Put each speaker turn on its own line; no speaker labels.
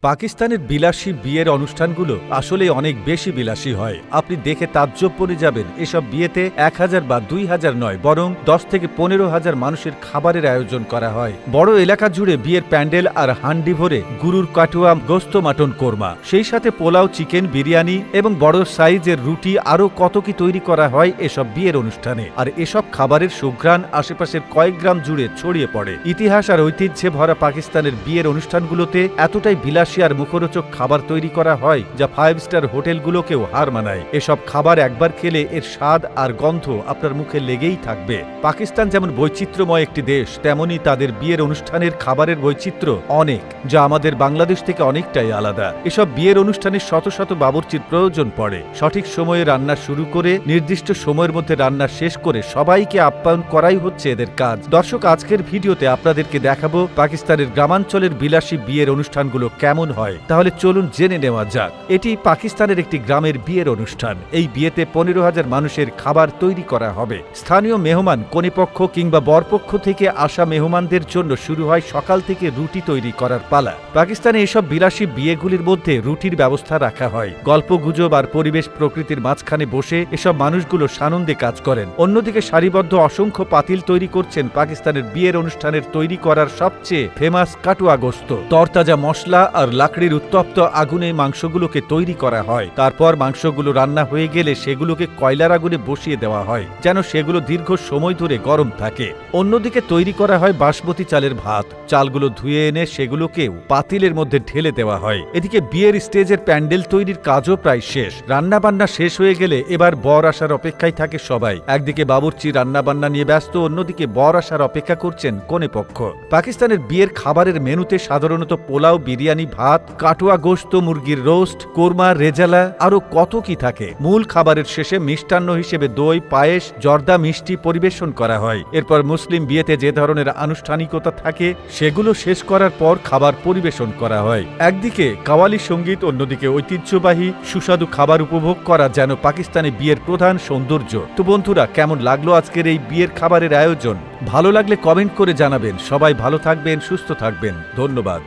পাকিস্তানের বিলাসী বিয়ের অনুষ্ঠানগুলো আসলে অনেক বেশি বিলাসী হয়। আপনি দেখে তাজ্জব পড়ে যাবেন। এসব বিয়েতে 1000 বা 2000 নয়, বরং 10 থেকে 15,000 মানুষের খাবারের আয়োজন করা হয়। বড় এলাকা জুড়ে বিয়ের প্যান্ডেল আর হান্ডি ভরে গুরুর কাটুয়া, গোস্ত, মাটন, কোরমা, সেই সাথে পোলাও, চিকেন, বিরিয়ানি এবং বড় সাইজের রুটি, আরও কত কি তৈরি করা হয় এসব বিয়ের অনুষ্ঠানে। আর এসব খাবারের সুঘ্রাণ আশেপাশের কয়েক গ্রাম জুড়ে ছড়িয়ে পড়ে। ইতিহাস আর ঐতিহ্যে ভরা পাকিস্তানের বিয়ের অনুষ্ঠানগুলোতে এতটাই বিলাসী আর মুখরোচক খাবার তৈরি করা হয় যা 5 স্টার হোটেলগুলোকেও হার মানায়। এসব খাবার একবার খেলে এর স্বাদ আর গন্ধ আপনার মুখে লেগেই থাকবে। পাকিস্তান যেমন বৈচিত্র্যময় একটি দেশ, তেমনি তাদের বিয়ের অনুষ্ঠানের খাবারের বৈচিত্র্য অনেক, যা আমাদের বাংলাদেশ থেকে অনেকটাই আলাদা। এসব বিয়ের অনুষ্ঠানে শত শত বাবুর্চির প্রয়োজন পড়ে। সঠিক সময়ে রান্না শুরু করে নির্দিষ্ট সময়ের মধ্যে রান্না শেষ করে সবাইকে আপ্যায়ন করাই হচ্ছে এদের কাজ। দর্শক, আজকের ভিডিওতে আপনাদেরকে দেখাবো পাকিস্তানের গ্রামাঞ্চলের বিলাসী বিয়ের অনুষ্ঠানগুলো কেমন হয়। তাহলে চলুন জেনে নেওয়া যাক। এটি পাকিস্তানের একটি গ্রামের বিয়ের অনুষ্ঠান। এই বিয়েতে 15,000 মানুষের খাবার তৈরি করা হবে। স্থানীয় মেহমান, কনেপক্ষ কিংবা বরপক্ষ থেকে আসা মেহমানদের জন্য শুরু হয় সকাল থেকে রুটি তৈরি করার পালা। পাকিস্তানে এসব বিলাসী বিয়েগুলির মধ্যে রুটির ব্যবস্থা রাখা হয়। গল্পগুজব আর পরিবেশ প্রকৃতির মাঝখানে বসে এসব মানুষগুলো সানন্দে কাজ করেন। অন্যদিকে সারিবদ্ধ অসংখ্য পাতিল তৈরি করছেন পাকিস্তানের বিয়ের অনুষ্ঠানের তৈরি করার সবচেয়ে ফেমাস কাটুয়া গোস্ত। তরতাজা মশলা আর লাকড়ির উত্তপ্ত আগুনে মাংসগুলোকে তৈরি করা হয়। তারপর মাংসগুলো রান্না হয়ে গেলে সেগুলোকে কয়লার আগুনে বসিয়ে দেওয়া হয়, যেন সেগুলো দীর্ঘ সময় ধরে গরম থাকে। অন্যদিকে তৈরি করা হয় বাসমতি চালের ভাত। চালগুলো ধুয়ে এনে সেগুলোকেও পাতিলের মধ্যে ঢেলে দেওয়া হয়। এদিকে বিয়ের স্টেজের প্যান্ডেল তৈরির কাজও প্রায় শেষ। রান্নাবান্না শেষ হয়ে গেলে এবার বর আসার অপেক্ষায় থাকে সবাই। একদিকে বাবুর্চি রান্নাবান্না নিয়ে ব্যস্ত, অন্যদিকে বর আসার অপেক্ষা করছেন কনেপক্ষ। পাকিস্তানের বিয়ের খাবারের মেনুতে সাধারণত পোলাও, বিরিয়ানি, ভাত, কাটুয়া গোস্ত, মুরগির রোস্ট, কোরমা, রেজালা, আরো কত কি থাকে। মূল খাবারের শেষে মিষ্টান্ন হিসেবে দই, পায়েস, জর্দা, মিষ্টি পরিবেশন করা হয়। এরপর মুসলিম বিয়েতে যে ধরনের আনুষ্ঠানিকতা থাকে সেগুলো শেষ করার পর খাবার পরিবেশন করা হয়। একদিকে কাওয়ালি সঙ্গীত, অন্যদিকে ঐতিহ্যবাহী সুস্বাদু খাবার উপভোগ করা যেন পাকিস্তানে বিয়ের প্রধান সৌন্দর্য। তো বন্ধুরা, কেমন লাগলো আজকের এই বিয়ের খাবারের আয়োজন? ভালো লাগলে কমেন্ট করে জানাবেন। সবাই ভালো থাকবেন, সুস্থ থাকবেন। ধন্যবাদ।